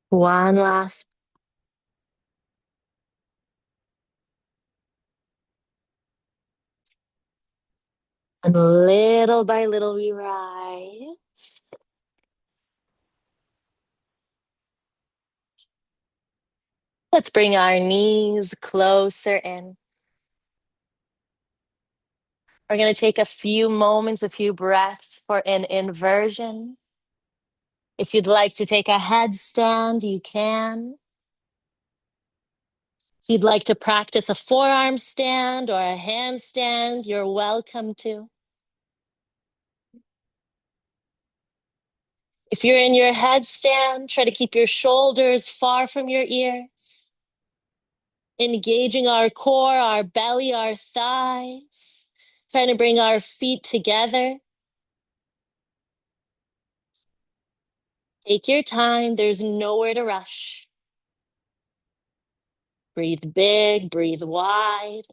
One last. And little by little, we rise. Let's bring our knees closer in. We're going to take a few moments, a few breaths for an inversion. If you'd like to take a headstand, you can. If you'd like to practice a forearm stand or a handstand, you're welcome to. If you're in your headstand, try to keep your shoulders far from your ears, engaging our core, our belly, our thighs, trying to bring our feet together. Take your time, there's nowhere to rush. Breathe big, breathe wide.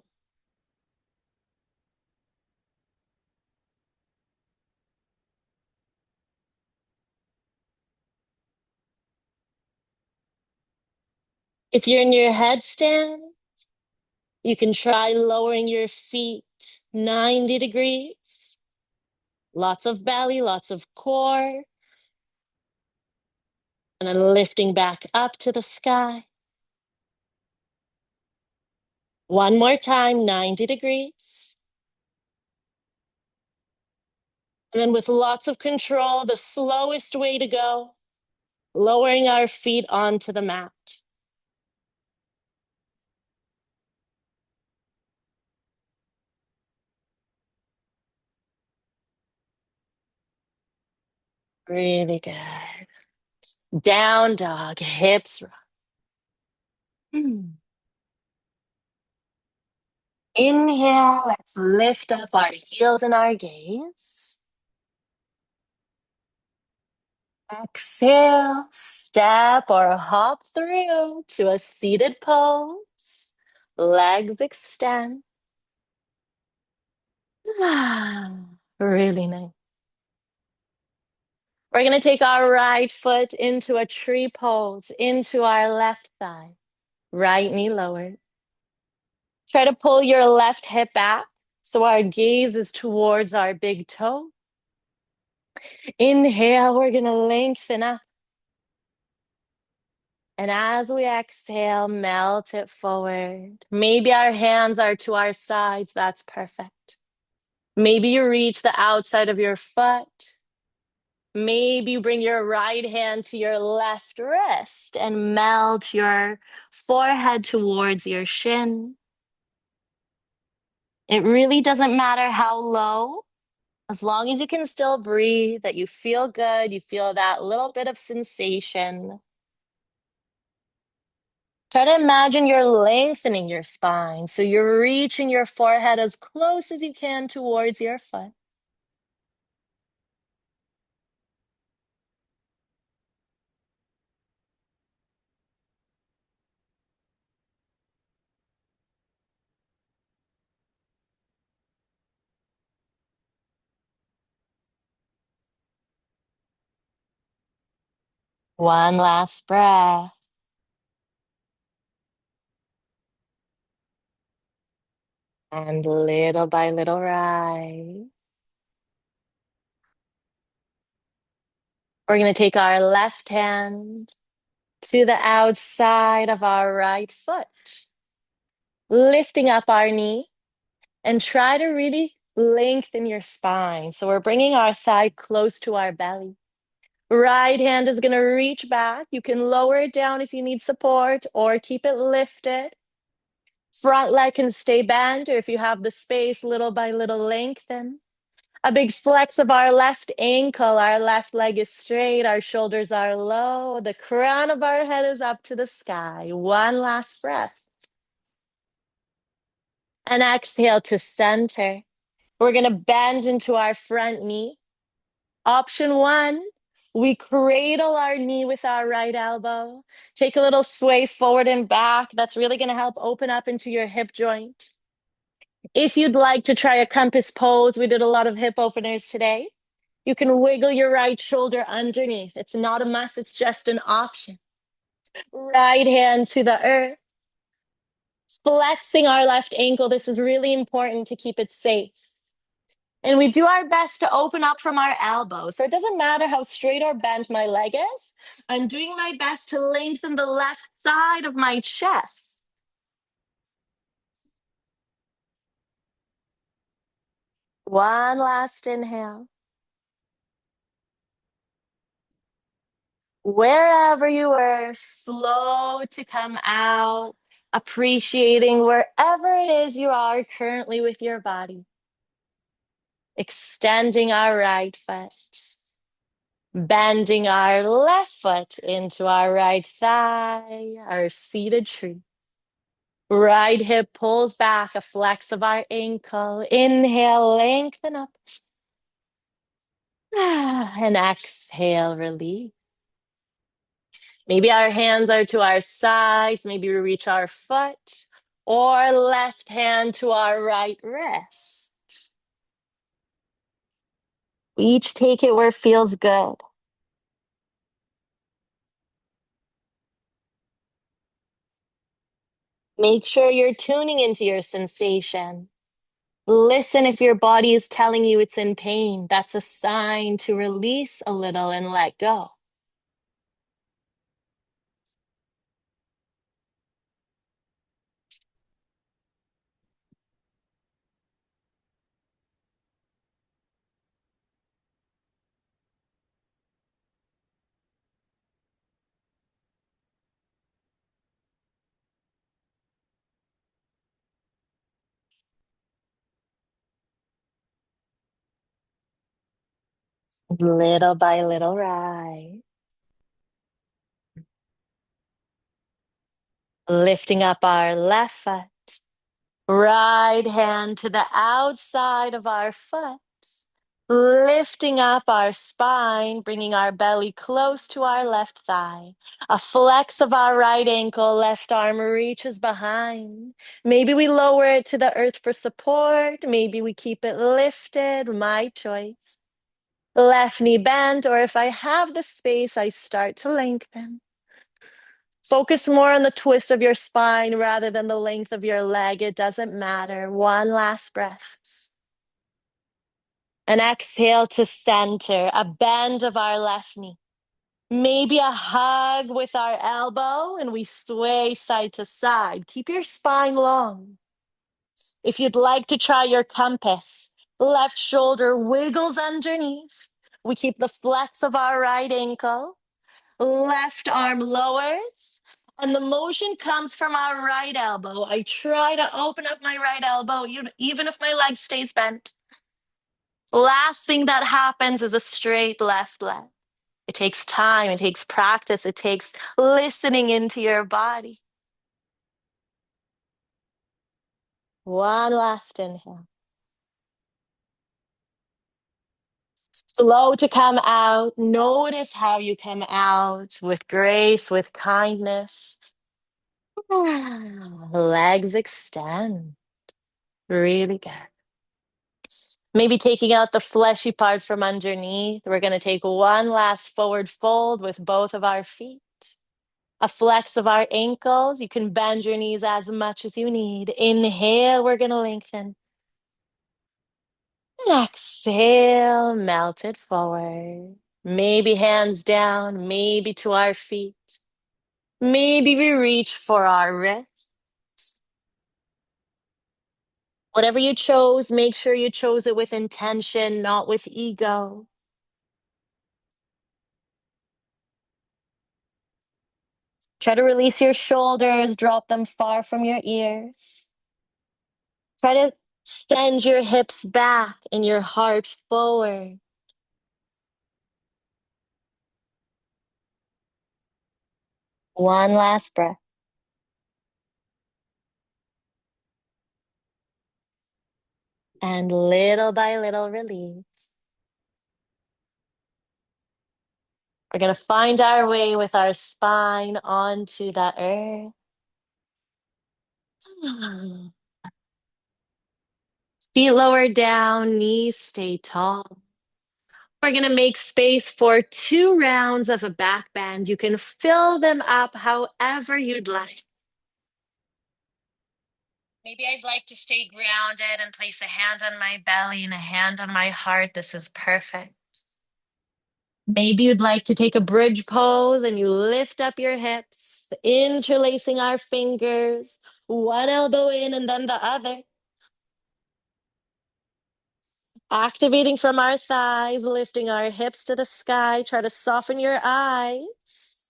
If you're in your headstand, you can try lowering your feet 90 degrees. Lots of belly, lots of core. And then lifting back up to the sky. One more time, 90 degrees. And then with lots of control, the slowest way to go, lowering our feet onto the mat. Really good. Down dog, hips rock. Inhale, let's lift up our heels and our gaze. Exhale, step or hop through to a seated pose. Legs extend. Really nice. We're going to take our right foot into a tree pose, into our left thigh. Right knee lowered. Try to pull your left hip back so our gaze is towards our big toe. Inhale, we're going to lengthen up. And as we exhale, melt it forward. Maybe our hands are to our sides. That's perfect. Maybe you reach the outside of your foot. Maybe you bring your right hand to your left wrist and melt your forehead towards your shin. It really doesn't matter how low, as long as you can still breathe, that you feel good, you feel that little bit of sensation. Try to imagine you're lengthening your spine. So you're reaching your forehead as close as you can towards your foot. One last breath. And little by little rise. We're going to take our left hand to the outside of our right foot, lifting up our knee, and try to really lengthen your spine. So we're bringing our thigh close to our belly. Right hand is going to reach back. You can lower it down if you need support or keep it lifted. Front leg can stay bent, or if you have the space, little by little lengthen. A big flex of our left ankle. Our left leg is straight. Our shoulders are low. The crown of our head is up to the sky. One last breath. And exhale to center. We're going to bend into our front knee. Option one, we cradle our knee with our right elbow. Take a little sway forward and back. That's really going to help open up into your hip joint. If you'd like to try a compass pose, we did a lot of hip openers today. You can wiggle your right shoulder underneath. It's not a must, it's just an option. Right hand to the earth. Flexing our left ankle. This is really important to keep it safe. And we do our best to open up from our elbow. So it doesn't matter how straight or bent my leg is. I'm doing my best to lengthen the left side of my chest. One last inhale. Wherever you were, slow to come out, appreciating wherever it is you are currently with your body. Extending our right foot, bending our left foot into our right thigh, our seated tree. Right hip pulls back, a flex of our ankle. Inhale, lengthen up. And exhale, release. Maybe our hands are to our sides. Maybe we reach our foot or left hand to our right wrist. We each take it where it feels good. Make sure you're tuning into your sensation. Listen if your body is telling you it's in pain. That's a sign to release a little and let go. Little by little, rise. Lifting up our left foot. Right hand to the outside of our foot. Lifting up our spine, bringing our belly close to our left thigh. A flex of our right ankle, left arm reaches behind. Maybe we lower it to the earth for support. Maybe we keep it lifted, my choice. Left knee bent, or if I have the space, I start to lengthen. Focus more on the twist of your spine rather than the length of your leg. It doesn't matter. One last breath. And exhale to center, a bend of our left knee. Maybe a hug with our elbow, and we sway side to side. Keep your spine long. If you'd like to try your compass, left shoulder wiggles underneath. We keep the flex of our right ankle. Left arm lowers, and the motion comes from our right elbow. I try to open up my right elbow, even if my leg stays bent. Last thing that happens is a straight left leg. It takes time, it takes practice, it takes listening into your body. One last inhale. Slow to come out. Notice how you come out with grace, with kindness. Legs extend. Really good. Maybe taking out the fleshy part from underneath. We're going to take one last forward fold with both of our feet. A flex of our ankles. You can bend your knees as much as you need. Inhale, we're going to lengthen. And exhale, melt it forward. Maybe hands down, maybe to our feet. Maybe we reach for our wrists. Whatever you chose, make sure you chose it with intention, not with ego. Try to release your shoulders, drop them far from your ears. Try to send your hips back and your heart forward. One last breath. And little by little, release. We're going to find our way with our spine onto the earth. Feet lower down, knees stay tall. We're going to make space for 2 rounds of a back bend. You can fill them up however you'd like. Maybe I'd like to stay grounded and place a hand on my belly and a hand on my heart. This is perfect. Maybe you'd like to take a bridge pose and you lift up your hips, interlacing our fingers, one elbow in and then the other. Activating from our thighs, lifting our hips to the sky. Try to soften your eyes.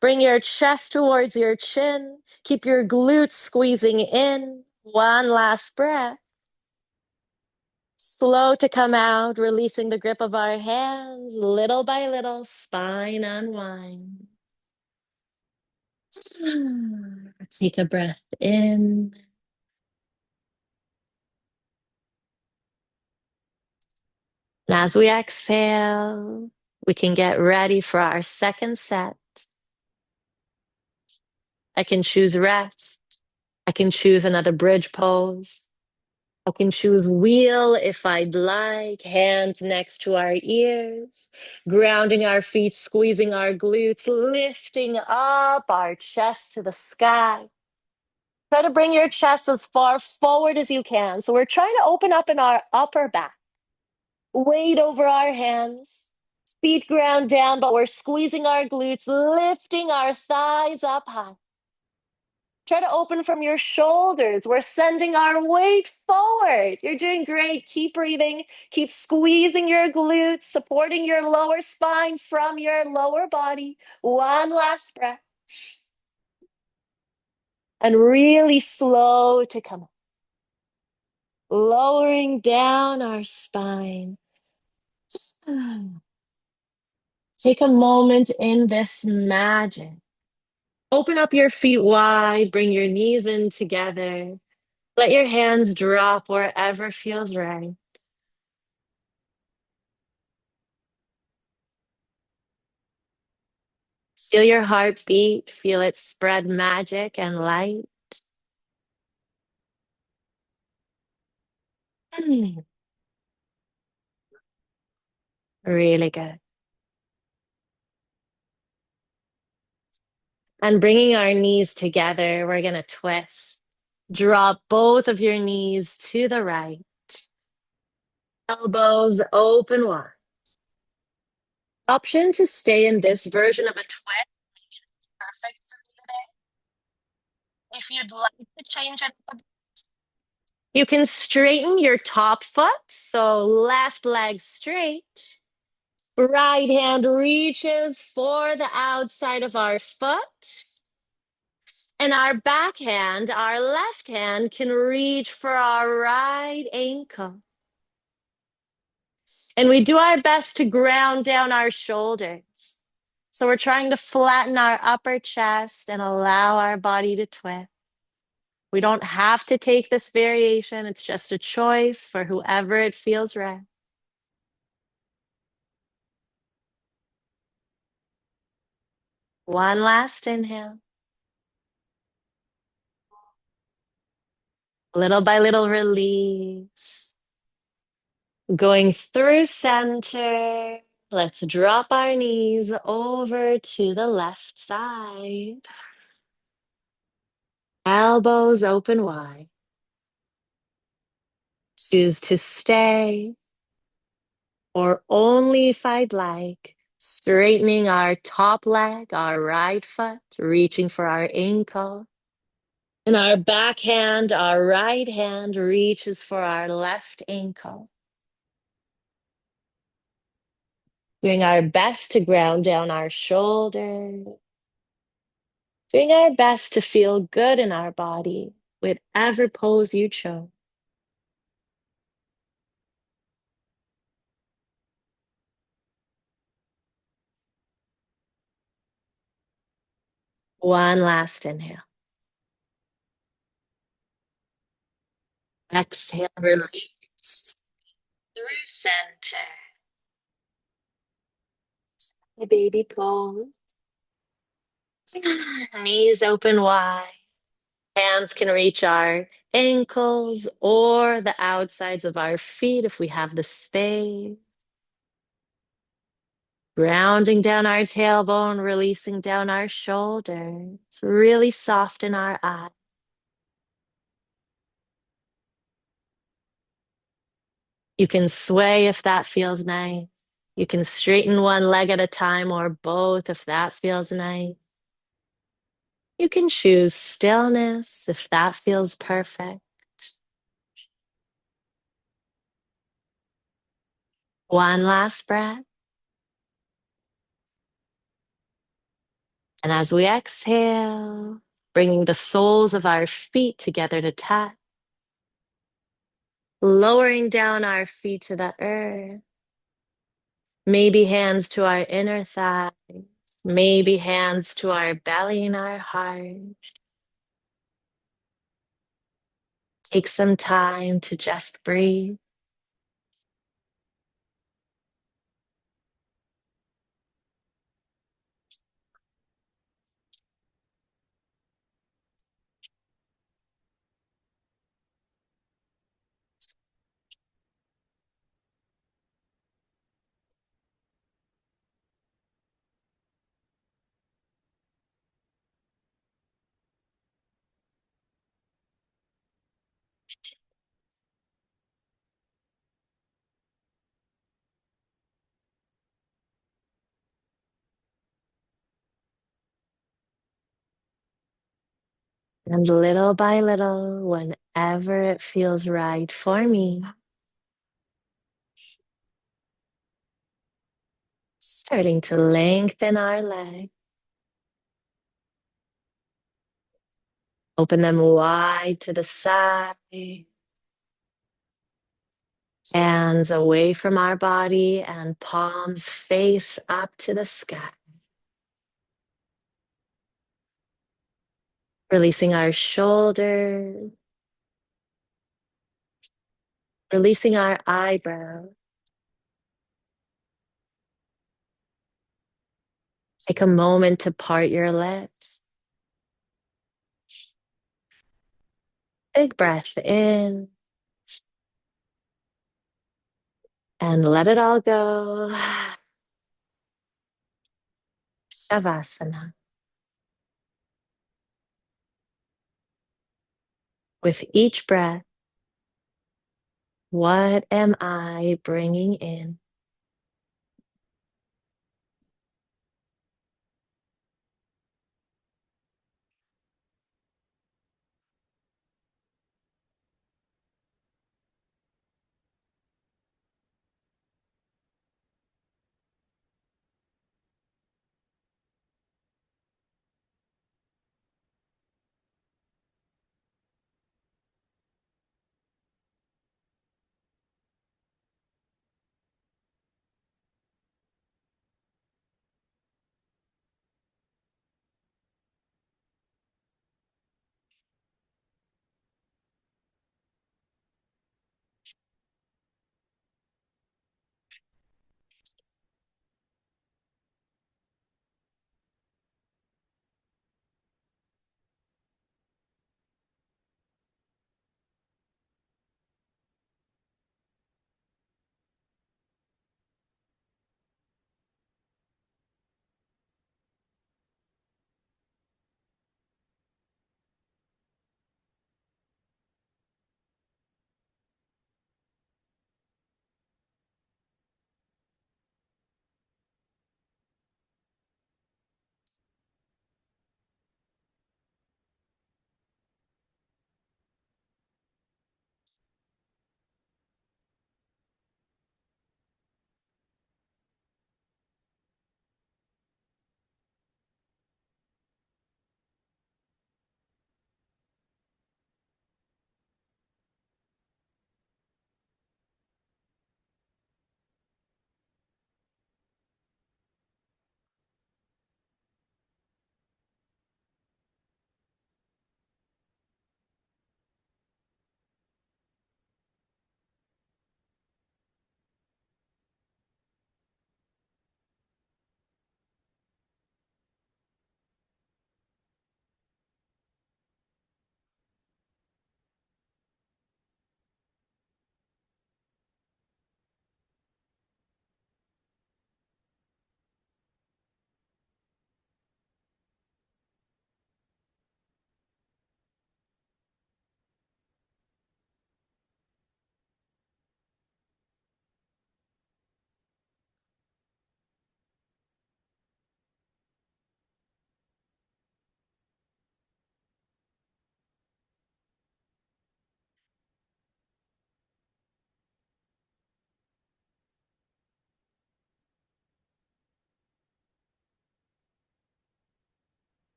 Bring your chest towards your chin. Keep your glutes squeezing in. One last breath. Slow to come out, releasing the grip of our hands. Little by little, spine unwind. Take a breath in. And as we exhale, we can get ready for our second set. I can choose rest. I can choose another bridge pose. I can choose wheel if I'd like, hands next to our ears, grounding our feet, squeezing our glutes, lifting up our chest to the sky. Try to bring your chest as far forward as you can. So we're trying to open up in our upper back, weight over our hands, feet ground down, but we're squeezing our glutes, lifting our thighs up high. Try to open from your shoulders. We're sending our weight forward. You're doing great. Keep breathing. Keep squeezing your glutes, supporting your lower spine from your lower body. One last breath. And really slow to come up. Lowering down our spine. Take a moment in this magic. Open up your feet wide. Bring your knees in together. Let your hands drop wherever feels right. Feel your heart beat. Feel it spread magic and light. Mm, really good. And bringing our knees together, we're going to twist. Drop both of your knees to the right. Elbows open wide. Option to stay in this version of a twist. It's perfect for me today. If you'd like to change it, you can straighten your top foot. So left leg straight. Right hand reaches for the outside of our foot. And our backhand, our left hand, can reach for our right ankle. And we do our best to ground down our shoulders. So we're trying to flatten our upper chest and allow our body to twist. We don't have to take this variation. It's just a choice for whoever it feels right. One last inhale. Little by little release. Going through center. Let's drop our knees over to the left side. Elbows open wide. Choose to stay, or only if I'd like, straightening our top leg, our right foot, reaching for our ankle. And our back hand, our right hand reaches for our left ankle. Doing our best to ground down our shoulders. Doing our best to feel good in our body, whatever pose you chose. One last inhale. Exhale, release through center. Baby pose. Knees open wide. Hands can reach our ankles or the outsides of our feet if we have the space. Grounding down our tailbone, releasing down our shoulders. Really soften our eyes. You can sway if that feels nice. You can straighten one leg at a time or both if that feels nice. You can choose stillness if that feels perfect. One last breath. And as we exhale, bringing the soles of our feet together to touch, lowering down our feet to the earth, maybe hands to our inner thighs, maybe hands to our belly and our heart. Take some time to just breathe. And little by little, whenever it feels right for me, starting to lengthen our legs. Open them wide to the side. Hands away from our body and palms face up to the sky. Releasing our shoulders. Releasing our eyebrows. Take a moment to part your lips. Big breath in. And let it all go. Shavasana. With each breath, what am I bringing in?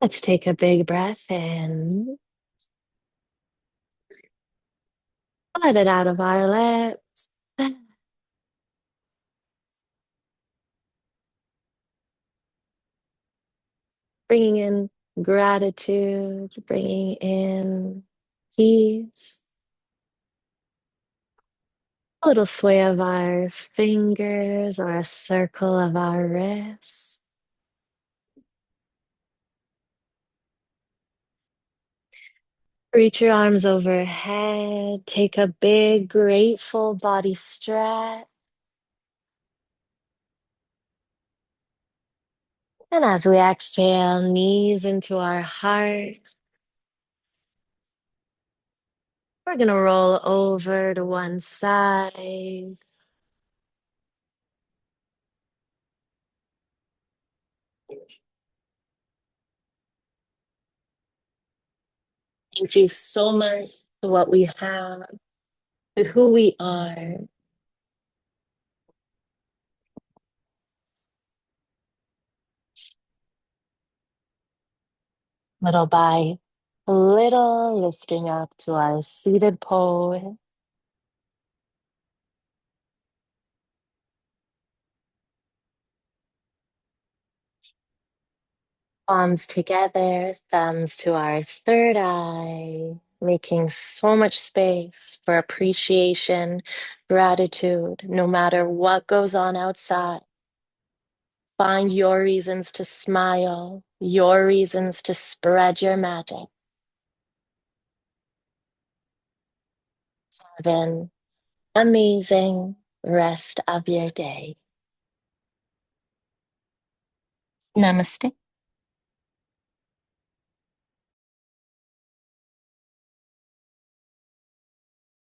Let's take a big breath in. Let it out of our lips. Bringing in gratitude, bringing in peace. A little sway of our fingers or a circle of our wrists. Reach your arms overhead. Take a big, grateful body stretch. And as we exhale, knees into our heart, we're going to roll over to one side. Thank you so much for what we have, to who we are. Little by little, lifting up to our seated pose. Palms together, thumbs to our third eye, making so much space for appreciation, gratitude, no matter what goes on outside. Find your reasons to smile, your reasons to spread your magic. Have an amazing rest of your day. Namaste.